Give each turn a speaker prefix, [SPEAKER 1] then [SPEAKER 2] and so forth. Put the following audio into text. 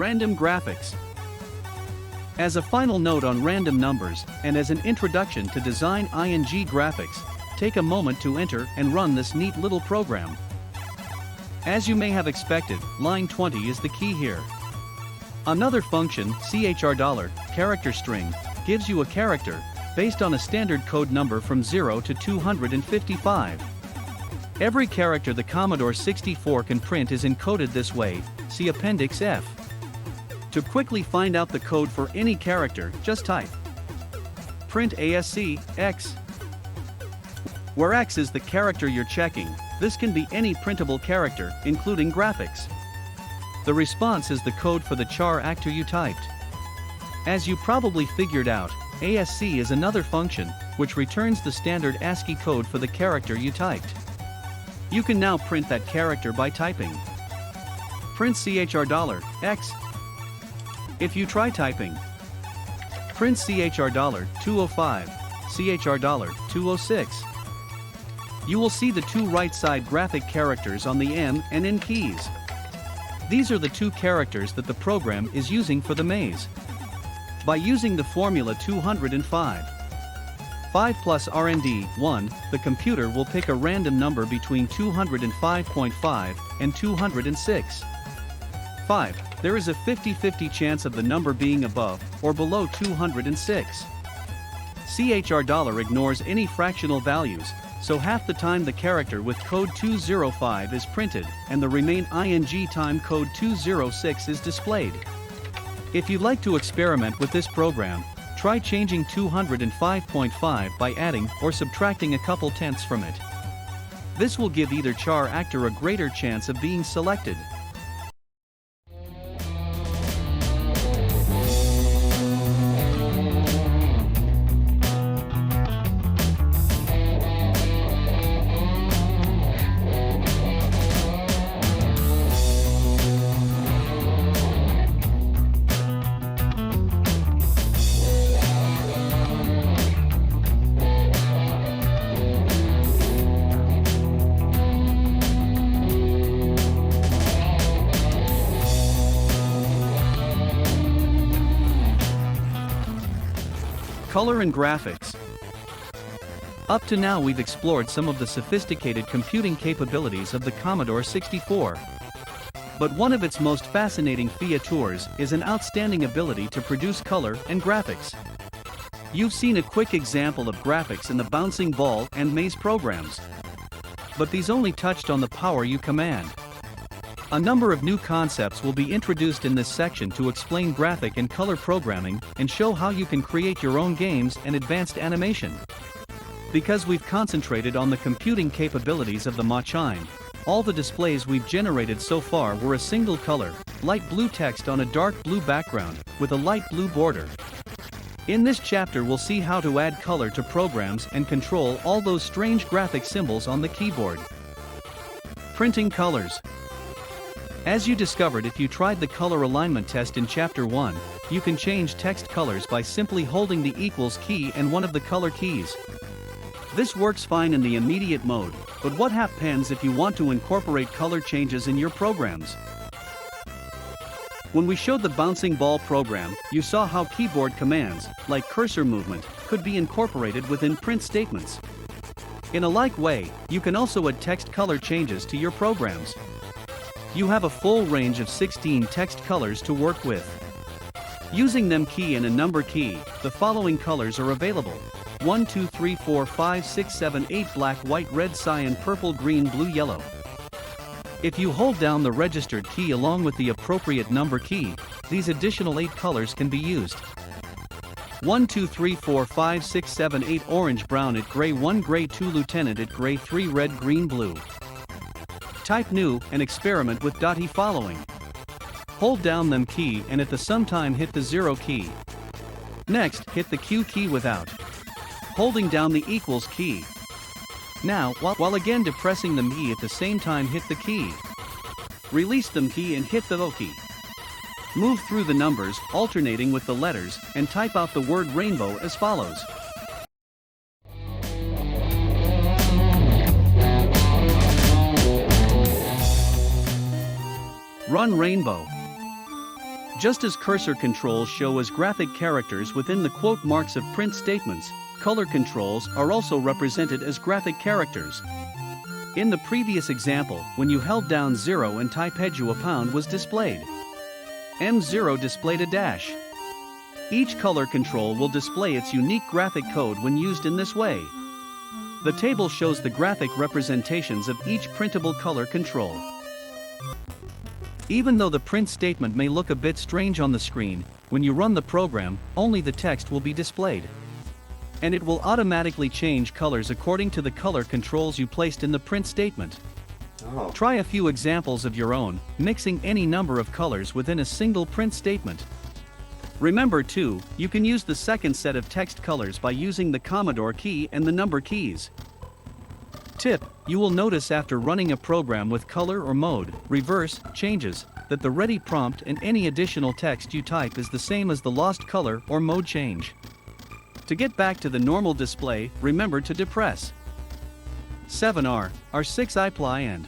[SPEAKER 1] Random graphics. As a final note on random numbers, and as an introduction to Design Ing graphics, take a moment to enter and run this neat little program. As you may have expected, line 20 is the key here. Another function, $, character string, gives you a character, based on a standard code number from 0 to 255. Every character the Commodore 64 can print is encoded this way, see Appendix F. To quickly find out the code for any character, just type print ASC, X. Where X is the character you're checking, this can be any printable character, including graphics. The response is the code for the char actor you typed. As you probably figured out, ASC is another function, which returns the standard ASCII code for the character you typed. You can now print that character by typing print $, X. If you try typing print $205, $206, you will see the two right side graphic characters on the M and N keys. These are the two characters that the program is using for the maze. By using the formula 205, 5 plus RND, 1, the computer will pick a random number between 205.5 and 206. 5. There is a 50-50 chance of the number being above or below 206. $, ignores any fractional values, so half the time the character with code 205 is printed and the remaining ing time code 206 is displayed. If you'd like to experiment with this program, try changing 205.5 by adding or subtracting a couple tenths from it. This will give either char actor a greater chance of being selected. Color and graphics. Up to now we've explored some of the sophisticated computing capabilities of the Commodore 64. But one of its most fascinating features is an outstanding ability to produce color and graphics. You've seen a quick example of graphics in the bouncing ball and maze programs. But these only touched on the power you command. A number of new concepts will be introduced in this section to explain graphic and color programming and show how you can create your own games and advanced animation. Because we've concentrated on the computing capabilities of the Machine, all the displays we've generated so far were a single color, light blue text on a dark blue background, with a light blue border. In this chapter we'll see how to add color to programs and control all those strange graphic symbols on the keyboard. Printing colors. As you discovered if you tried the color alignment test in Chapter 1, you can change text colors by simply holding the equals key and one of the color keys. This works fine in the immediate mode, but what happens if you want to incorporate color changes in your programs? When we showed the bouncing ball program, you saw how keyboard commands, like cursor movement, could be incorporated within print statements. In a like way, you can also add text color changes to your programs. You have a full range of 16 text colors to work with. Using them key and a number key, the following colors are available: 1, 2, 3, 4, 5, 6, 7, 8 black, white, red, cyan, purple, green, blue, yellow. If you hold down the registered key along with the appropriate number key, these additional 8 colors can be used. 1, 2, 3, 4, 5, 6, 7, 8 orange, brown at gray, 1 gray, 2 lieutenant at gray, 3 red, green, blue. Type new and experiment with .e following. Hold down them key and at the same time hit the 0 key. Next, hit the Q key without holding down the equals key. Now, while again depressing the E at the same time hit the key. Release them key and hit the O key. Move through the numbers, alternating with the letters, and type out the word rainbow as follows. Run rainbow. Just as cursor controls show as graphic characters within the quote marks of print statements, color controls are also represented as graphic characters. In the previous example, when you held down 0 and type Edu, a pound was displayed. M0 displayed a dash. Each color control will display its unique graphic code when used in this way. The table shows the graphic representations of each printable color control. Even though the print statement may look a bit strange on the screen, when you run the program, only the text will be displayed. And it will automatically change colors according to the color controls you placed in the print statement. Try a few examples of your own, mixing any number of colors within a single print statement. Remember too, you can use the second set of text colors by using the Commodore key and the number keys. Tip: you will notice after running a program with color or mode, reverse, changes, that the ready prompt and any additional text you type is the same as the lost color or mode change. To get back to the normal display, remember to depress 7R, R6 I ply and